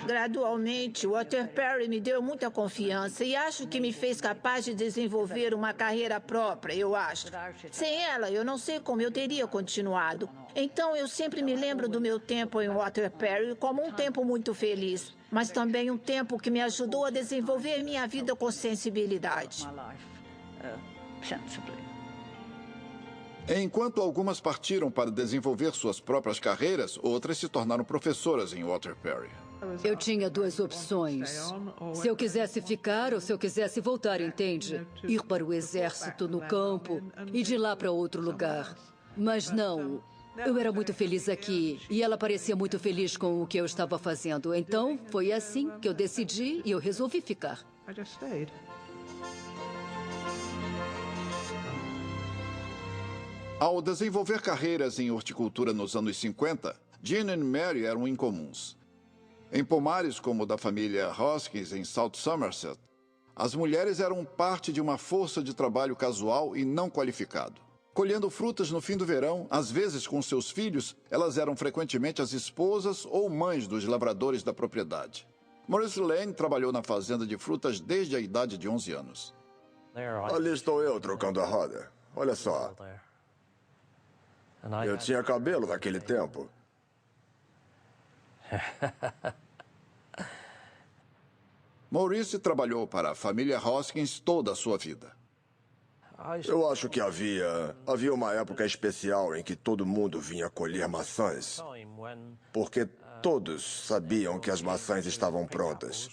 Speaker 6: Gradualmente, Walter Perry me deu muita confiança e acho que me fez capaz de desenvolver uma carreira própria, eu acho. Sem ela, eu não sei como eu teria continuado. Então, eu sempre me lembro do meu tempo em Walter Perry como um tempo muito feliz, mas também um tempo que me ajudou a desenvolver minha vida com sensibilidade.
Speaker 1: Enquanto algumas partiram para desenvolver suas próprias carreiras, outras se tornaram professoras em Walter Perry.
Speaker 13: Eu tinha duas opções. Se eu quisesse ficar ou se eu quisesse voltar, entende? Ir para o exército, no campo, e de lá para outro lugar. Mas não, eu era muito feliz aqui e ela parecia muito feliz com o que eu estava fazendo. Então, foi assim que eu decidi e eu resolvi ficar.
Speaker 1: Ao desenvolver carreiras em horticultura nos anos 50, Jean e Mary eram incomuns. Em pomares como o da família Hoskins, em South Somerset, As mulheres eram parte de uma força de trabalho casual e não qualificado. Colhendo frutas no fim do verão, às vezes com seus filhos, elas eram frequentemente as esposas ou mães dos lavradores da propriedade. Maurice Lane trabalhou na fazenda de frutas desde a idade de 11 anos.
Speaker 11: Ali estou eu trocando a roda. Olha só. Eu tinha cabelo naquele tempo.
Speaker 1: Maurice trabalhou para a família Hoskins toda a sua vida.
Speaker 11: Eu acho que havia uma época especial em que todo mundo vinha colher maçãs, porque todos sabiam que as maçãs estavam prontas.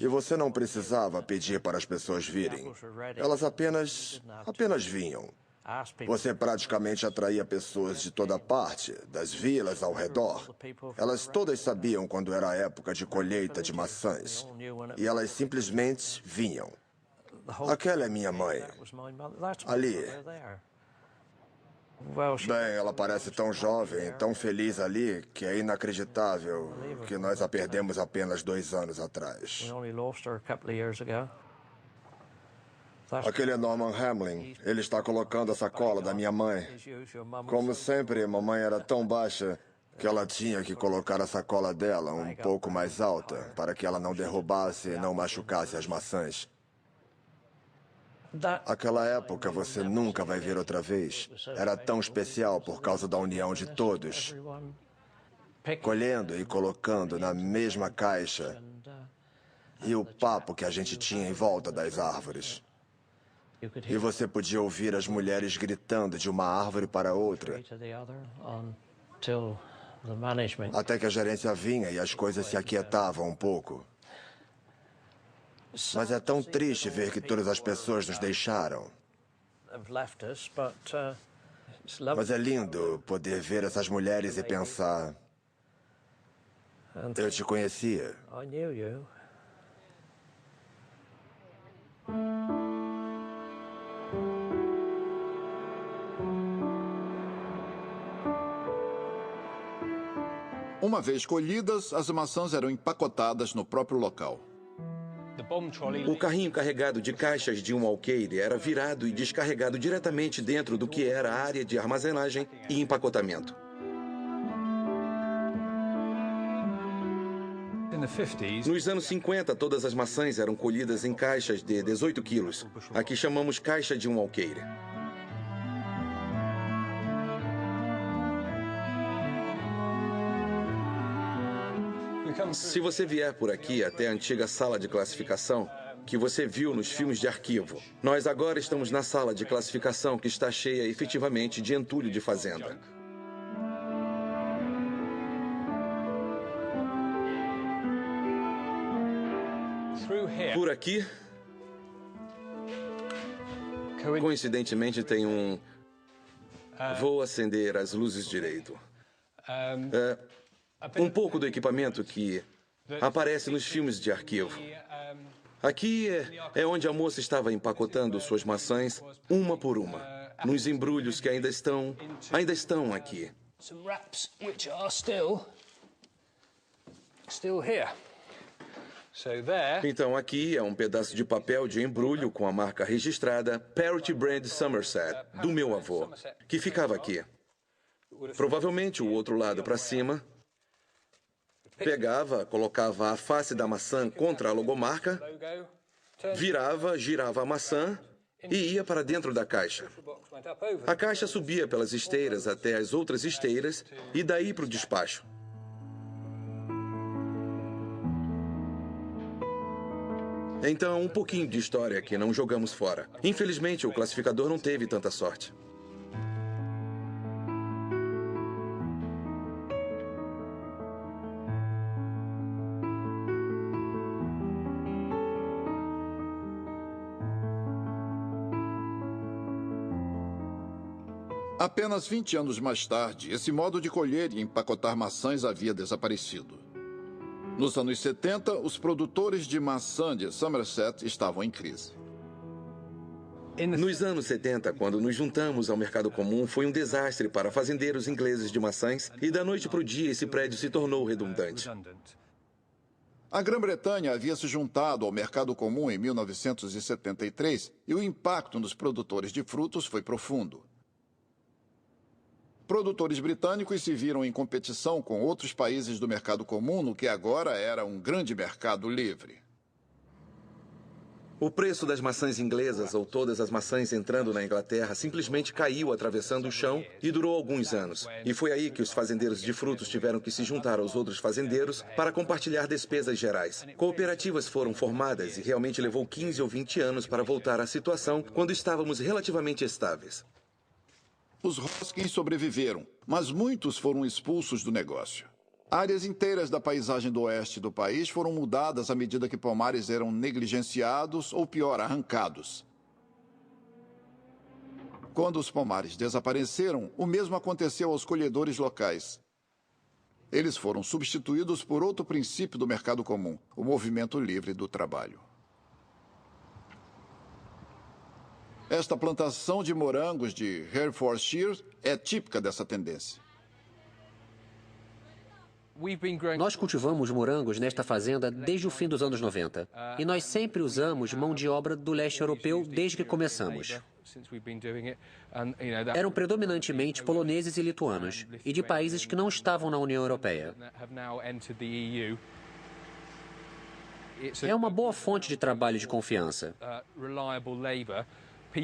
Speaker 11: E você não precisava pedir para as pessoas virem. Elas apenas vinham. Você praticamente atraía pessoas de toda parte, das vilas ao redor. Elas todas sabiam quando era a época de colheita de maçãs. E elas simplesmente vinham. Aquela é minha mãe. Ali. Bem, ela parece tão jovem, tão feliz ali, que é inacreditável que nós a perdemos apenas 2 anos atrás. Aquele é Norman Hamlin. Ele está colocando a sacola da minha mãe. Como sempre, mamãe era tão baixa que ela tinha que colocar a sacola dela um pouco mais alta para que ela não derrubasse e não machucasse as maçãs. Aquela época você nunca vai ver outra vez. Era tão especial por causa da união de todos. Colhendo e colocando na mesma caixa. E o papo que a gente tinha em volta das árvores. E você podia ouvir as mulheres gritando de uma árvore para outra. Até que a gerência vinha e as coisas se aquietavam um pouco. Mas é tão triste ver que todas as pessoas nos deixaram. Mas é lindo poder ver essas mulheres e pensar... Eu te conhecia.
Speaker 1: Uma vez colhidas, as maçãs eram empacotadas no próprio local.
Speaker 9: O carrinho carregado de caixas de um alqueire era virado e descarregado diretamente dentro do que era a área de armazenagem e empacotamento. Nos anos 50, todas as maçãs eram colhidas em caixas de 18 quilos. Aqui chamamos caixa de um alqueire. Se você vier por aqui até a antiga sala de classificação, que você viu nos filmes de arquivo, nós agora estamos na sala de classificação que está cheia efetivamente de entulho de fazenda. Por aqui, coincidentemente, tem um... Vou acender as luzes direito. Um pouco do equipamento que aparece nos filmes de arquivo. Aqui é onde a moça estava empacotando suas maçãs, uma por uma, nos embrulhos que ainda estão aqui. Então aqui é um pedaço de papel de embrulho com a marca registrada Parity Brand Somerset, do meu avô, que ficava aqui. Provavelmente o outro lado para cima... Pegava, colocava a face da maçã contra a logomarca, virava, girava a maçã e ia para dentro da caixa. A caixa subia pelas esteiras até as outras esteiras e daí para o despacho. Então, um pouquinho de história que não jogamos fora. Infelizmente, o classificador não teve tanta sorte.
Speaker 1: Apenas 20 anos mais tarde, esse modo de colher e empacotar maçãs havia desaparecido. Nos anos 70, os produtores de maçã de Somerset estavam em crise.
Speaker 9: Nos anos 70, quando nos juntamos ao mercado comum, foi um desastre para fazendeiros ingleses de maçãs e da noite para o dia esse prédio se tornou redundante.
Speaker 1: A Grã-Bretanha havia se juntado ao mercado comum em 1973 e o impacto nos produtores de frutos foi profundo. Produtores britânicos se viram em competição com outros países do mercado comum no que agora era um grande mercado livre.
Speaker 9: O preço das maçãs inglesas, ou todas as maçãs entrando na Inglaterra, simplesmente caiu atravessando o chão e durou alguns anos. E foi aí que os fazendeiros de frutos tiveram que se juntar aos outros fazendeiros para compartilhar despesas gerais. Cooperativas foram formadas e realmente levou 15 ou 20 anos para voltar à situação quando estávamos relativamente estáveis.
Speaker 1: Os Hoskins sobreviveram, mas muitos foram expulsos do negócio. Áreas inteiras da paisagem do oeste do país foram mudadas à medida que pomares eram negligenciados ou, pior, arrancados. Quando os pomares desapareceram, o mesmo aconteceu aos colhedores locais. Eles foram substituídos por outro princípio do mercado comum, o movimento livre do trabalho. Esta plantação de morangos de Herefordshire é típica dessa tendência.
Speaker 12: Nós cultivamos morangos nesta fazenda desde o fim dos anos 90. E nós sempre usamos mão de obra do leste europeu desde que começamos. Eram predominantemente poloneses e lituanos, e de países que não estavam na União Europeia. É uma boa fonte de trabalho de confiança.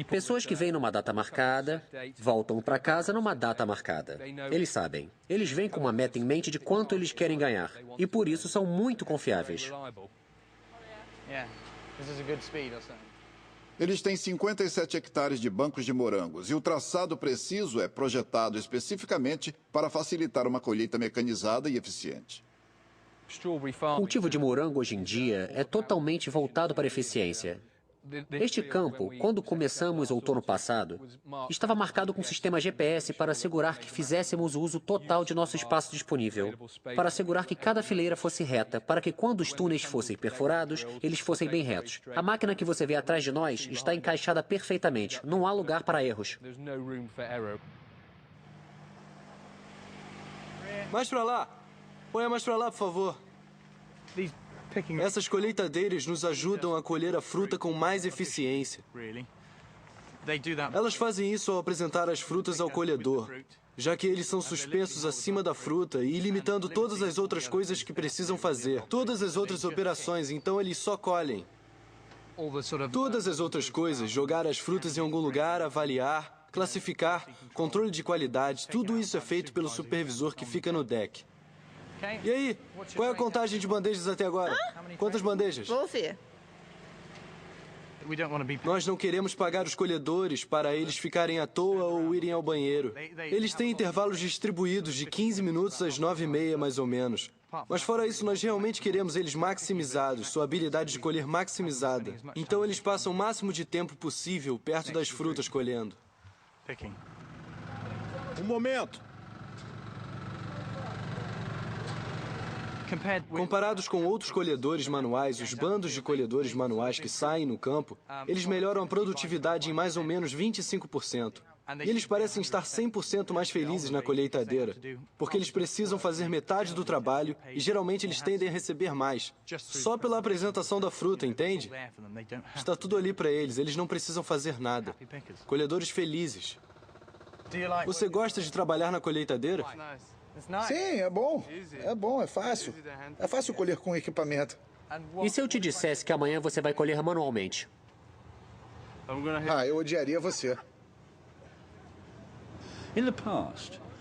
Speaker 12: Pessoas que vêm numa data marcada, voltam para casa numa data marcada. Eles sabem. Eles vêm com uma meta em mente de quanto eles querem ganhar. E por isso são muito confiáveis.
Speaker 1: Eles têm 57 hectares de bancos de morangos e o traçado preciso é projetado especificamente para facilitar uma colheita mecanizada e eficiente.
Speaker 12: O cultivo de morango hoje em dia é totalmente voltado para a eficiência. Este campo, quando começamos outono passado, estava marcado com um sistema GPS para assegurar que fizéssemos o uso total de nosso espaço disponível, para assegurar que cada fileira fosse reta, para que quando os túneis fossem perfurados, eles fossem bem retos. A máquina que você vê atrás de nós está encaixada perfeitamente, não há lugar para erros.
Speaker 14: Mais para lá! Põe mais para lá, por favor. Essas colheitadeiras nos ajudam a colher a fruta com mais eficiência. Elas fazem isso ao apresentar as frutas ao colhedor, já que eles são suspensos acima da fruta e limitando todas as outras coisas que precisam fazer. Todas as outras operações, então eles só colhem. Todas as outras coisas, jogar as frutas em algum lugar, avaliar, classificar, controle de qualidade, tudo isso é feito pelo supervisor que fica no deck. E aí, qual é a contagem de bandejas até agora? Quantas bandejas?
Speaker 6: Vou ver.
Speaker 14: Nós não queremos pagar os colhedores para eles ficarem à toa ou irem ao banheiro. Eles têm intervalos distribuídos de 15 minutos às 9h30, mais ou menos. Mas fora isso, nós realmente queremos eles maximizados, sua habilidade de colher maximizada. Então eles passam o máximo de tempo possível perto das frutas colhendo.
Speaker 2: Um momento!
Speaker 14: Comparados com outros colhedores manuais, os bandos de colhedores manuais que saem no campo, eles melhoram a produtividade em mais ou menos 25%. E eles parecem estar 100% mais felizes na colheitadeira, porque eles precisam fazer metade do trabalho e geralmente eles tendem a receber mais. Só pela apresentação da fruta, entende? Está tudo ali para eles, eles não precisam fazer nada. Colhedores felizes. Você gosta de trabalhar na colheitadeira?
Speaker 5: Sim, é bom. É bom, é fácil. É fácil colher com equipamento.
Speaker 12: E se eu te dissesse que amanhã você vai colher manualmente?
Speaker 5: Ah, eu odiaria você.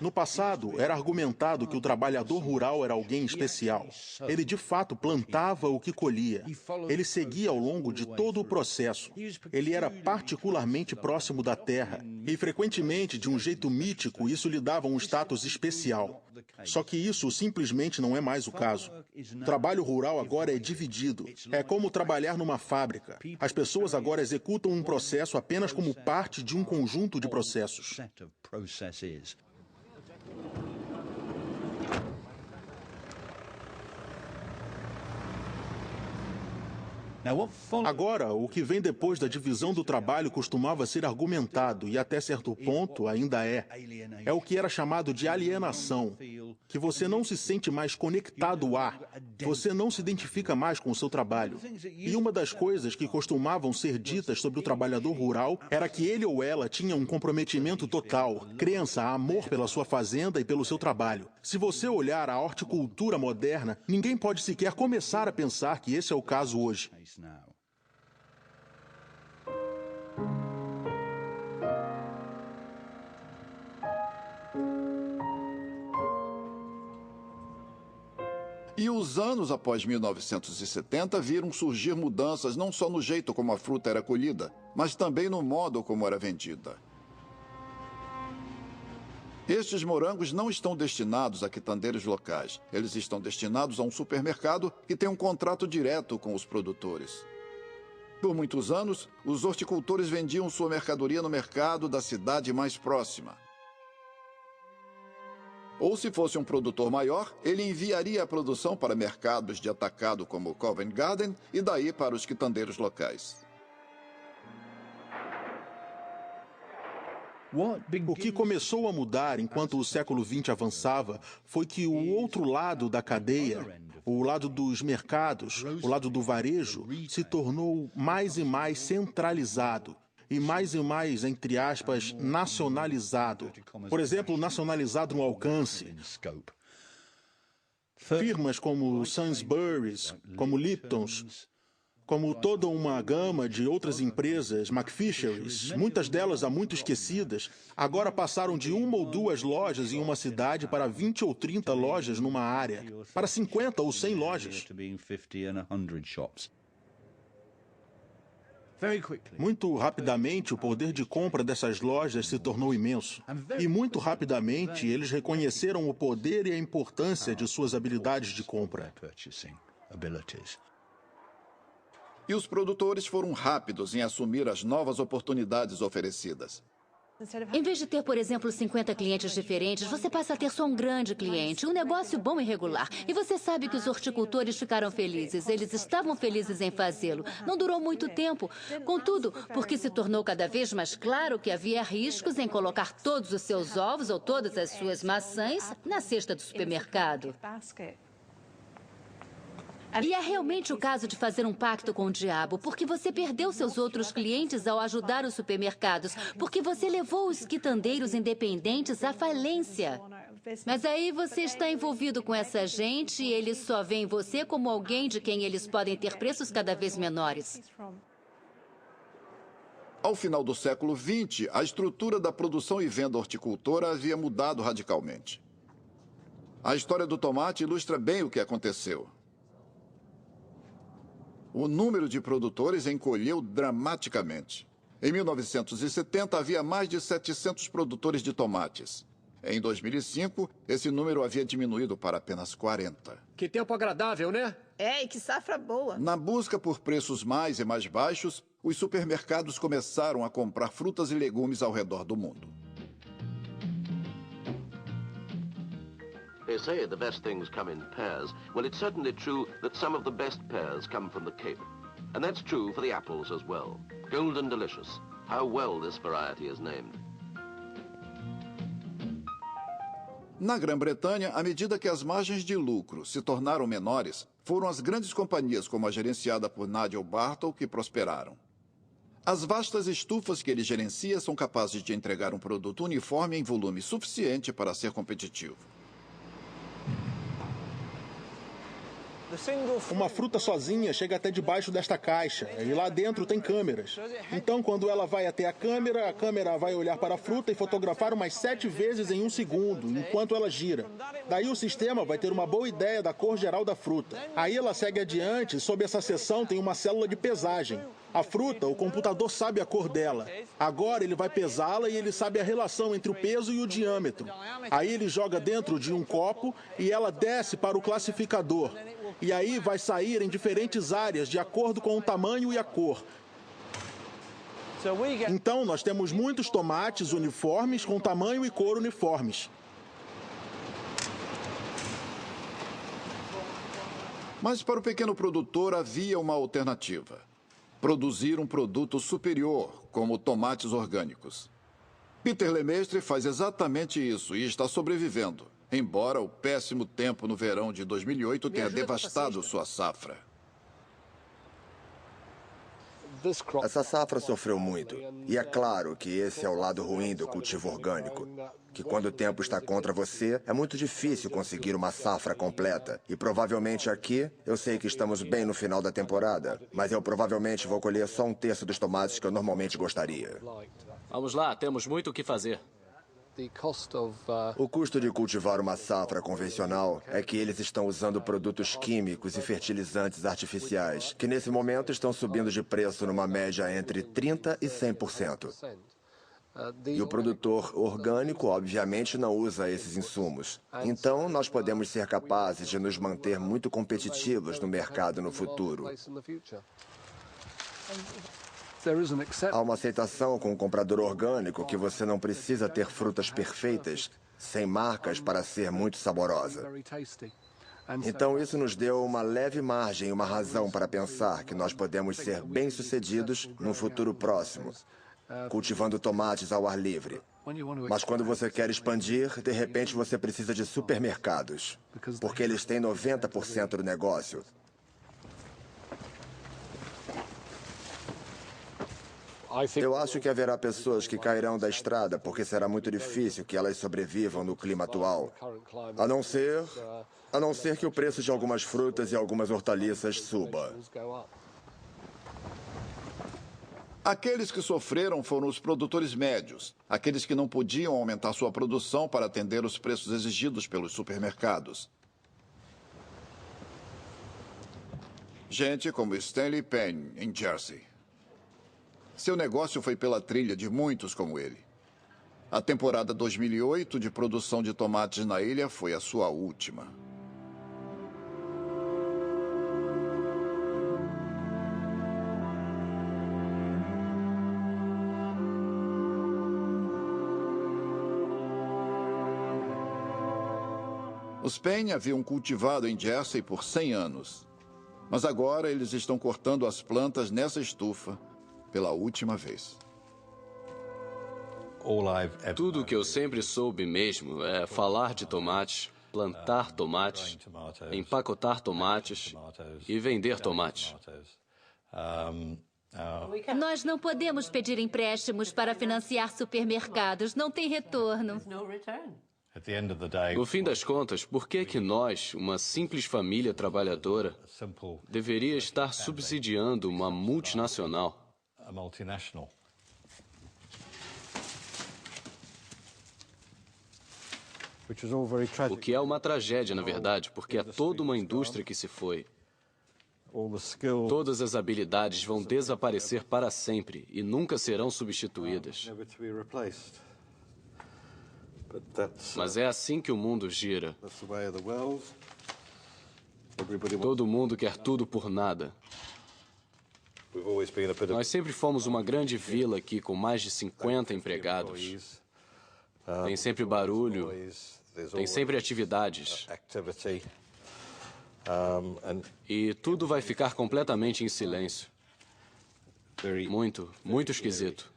Speaker 2: No passado, era argumentado que o trabalhador rural era alguém especial. Ele, de fato, plantava o que colhia. Ele seguia ao longo de todo o processo. Ele era particularmente próximo da terra. E, frequentemente, de um jeito mítico, isso lhe dava um status especial. Só que isso simplesmente não é mais o caso. O trabalho rural agora é dividido. É como trabalhar numa fábrica. As pessoas agora executam um processo apenas como parte de um conjunto de processos. Agora, o que vem depois da divisão do trabalho costumava ser argumentado, e até certo ponto ainda é. É o que era chamado de alienação. que você não se sente mais conectado a, você não se identifica mais com o seu trabalho. E uma das coisas que costumavam ser ditas sobre o trabalhador rural era que ele ou ela tinha um comprometimento total, crença, amor pela sua fazenda e pelo seu trabalho. Se você olhar a horticultura moderna, ninguém pode sequer começar a pensar que esse é o caso hoje.
Speaker 1: E os anos após 1970 viram surgir mudanças não só no jeito como a fruta era colhida, mas também no modo como era vendida. Estes morangos não estão destinados a quitandeiros locais. Eles estão destinados a um supermercado que tem um contrato direto com os produtores. Por muitos anos, os horticultores vendiam sua mercadoria no mercado da cidade mais próxima. Ou, se fosse um produtor maior, ele enviaria a produção para mercados de atacado como Covent Garden e daí para os quitandeiros locais.
Speaker 2: O que começou a mudar enquanto o século XX avançava foi que o outro lado da cadeia, o lado dos mercados, o lado do varejo, se tornou mais e mais centralizado. E mais, entre aspas, nacionalizado. Por exemplo, nacionalizado no alcance. Firmas como Sainsbury's, como Lipton's, como toda uma gama de outras empresas, McFisheries, muitas delas há muito esquecidas, agora passaram de 1 ou 2 lojas em uma cidade para 20 ou 30 lojas numa área, para 50 ou 100 lojas. Muito rapidamente, o poder de compra dessas lojas se tornou imenso. E muito rapidamente, eles reconheceram o poder e a importância de suas habilidades de compra.
Speaker 1: E os produtores foram rápidos em assumir as novas oportunidades oferecidas.
Speaker 10: Em vez de ter, por exemplo, 50 clientes diferentes, você passa a ter só um grande cliente, um negócio bom e regular. E você sabe que os horticultores ficaram felizes. Eles estavam felizes em fazê-lo. Não durou muito tempo. Contudo, porque se tornou cada vez mais claro que havia riscos em colocar todos os seus ovos ou todas as suas maçãs na cesta do supermercado. E é realmente o caso de fazer um pacto com o diabo, porque você perdeu seus outros clientes ao ajudar os supermercados, porque você levou os quitandeiros independentes à falência. Mas aí você está envolvido com essa gente e eles só veem você como alguém de quem eles podem ter preços cada vez menores.
Speaker 1: Ao final do século XX, a estrutura da produção e venda horticultora havia mudado radicalmente. A história do tomate ilustra bem o que aconteceu. O número de produtores encolheu dramaticamente. Em 1970, havia mais de 700 produtores de tomates. Em 2005, esse número havia diminuído para apenas 40.
Speaker 15: Que tempo agradável, né?
Speaker 6: É, e que safra boa.
Speaker 1: Na busca por preços mais e mais baixos, os supermercados começaram a comprar frutas e legumes ao redor do mundo.
Speaker 16: They say the best things come in pairs. Well, it's certainly true that some of the best pears come from the Cape. And that's true for the apples as well. Golden delicious. How well this variety is named.
Speaker 1: Na Grã-Bretanha, à medida que as margens de lucro se tornaram menores, foram as grandes companhias como a gerenciada por Nigel Bartle que prosperaram. As vastas estufas que ele gerencia são capazes de entregar um produto uniforme em volume suficiente para ser competitivo.
Speaker 2: Uma fruta sozinha chega até debaixo desta caixa, e lá dentro tem câmeras. Então, quando ela vai até a câmera vai olhar para a fruta e fotografar umas 7 vezes em 1 segundo, enquanto ela gira. Daí o sistema vai ter uma boa ideia da cor geral da fruta. Aí ela segue adiante, e sob essa seção tem uma célula de pesagem. A fruta, o computador sabe a cor dela. Agora ele vai pesá-la e ele sabe a relação entre o peso e o diâmetro. Aí ele joga dentro de um copo e ela desce para o classificador. E aí vai sair em diferentes áreas de acordo com o tamanho e a cor. Então nós temos muitos tomates uniformes com tamanho e cor uniformes.
Speaker 1: Mas para o pequeno produtor havia uma alternativa. Produzir um produto superior, como tomates orgânicos. Peter Lemestre faz exatamente isso e está sobrevivendo. embora o péssimo tempo no verão de 2008 tenha devastado sua safra.
Speaker 11: Essa safra sofreu muito. E é claro que esse é o lado ruim do cultivo orgânico. Que quando o tempo está contra você, é muito difícil conseguir uma safra completa. E provavelmente aqui, eu sei que estamos bem no final da temporada, mas eu provavelmente vou colher só 1/3 dos tomates que eu normalmente gostaria.
Speaker 4: Vamos lá, temos muito o que fazer.
Speaker 11: O custo de cultivar uma safra convencional é que eles estão usando produtos químicos e fertilizantes artificiais, que nesse momento estão subindo de preço numa média entre 30% e 100%. E o produtor orgânico, obviamente, não usa esses insumos. Então, nós podemos ser capazes de nos manter muito competitivos no mercado no futuro. Há uma aceitação com o comprador orgânico que você não precisa ter frutas perfeitas, sem marcas, para ser muito saborosa. Então, isso nos deu uma leve margem e uma razão para pensar que nós podemos ser bem-sucedidos num futuro próximo, cultivando tomates ao ar livre. Mas quando você quer expandir, de repente você precisa de supermercados, porque eles têm 90% do negócio. Eu acho que haverá pessoas que cairão da estrada porque será muito difícil que elas sobrevivam no clima atual. A não ser que o preço de algumas frutas e algumas hortaliças suba.
Speaker 1: Aqueles que sofreram foram os produtores médios, aqueles que não podiam aumentar sua produção para atender os preços exigidos pelos supermercados. Gente como Stanley Penn, em Jersey. Seu negócio foi pela trilha de muitos como ele. A temporada 2008 de produção de tomates na ilha foi a sua última. Os Penn haviam cultivado em Jersey por 100 anos. Mas agora eles estão cortando as plantas nessa estufa pela última vez.
Speaker 4: Tudo que eu sempre soube mesmo é falar de tomates, plantar tomates, empacotar tomates e vender tomates.
Speaker 3: Nós não podemos pedir empréstimos para financiar supermercados. Não tem retorno.
Speaker 4: No fim das contas, por que que nós, uma simples família trabalhadora, deveria estar subsidiando uma multinacional? O que é uma tragédia, na verdade, porque é toda uma indústria que se foi. Todas as habilidades vão desaparecer para sempre e nunca serão substituídas. Mas é assim que o mundo gira. Todo mundo quer tudo por nada. Nós sempre fomos uma grande vila aqui com mais de 50 empregados. Tem sempre barulho, tem sempre atividades. E tudo vai ficar completamente em silêncio. Muito, muito esquisito.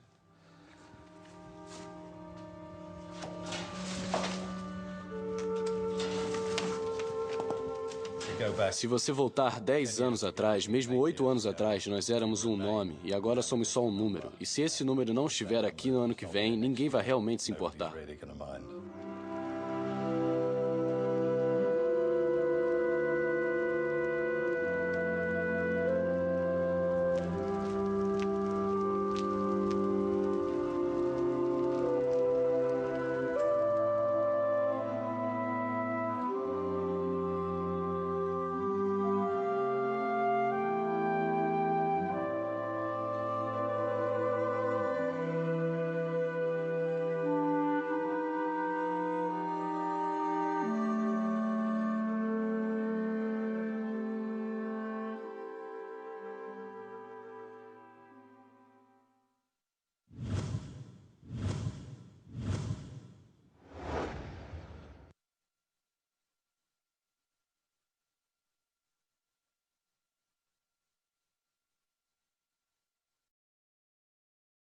Speaker 4: Se você voltar 10 anos atrás, mesmo 8 anos atrás, nós éramos um nome e agora somos só um número. E se esse número não estiver aqui no ano que vem, ninguém vai realmente se importar.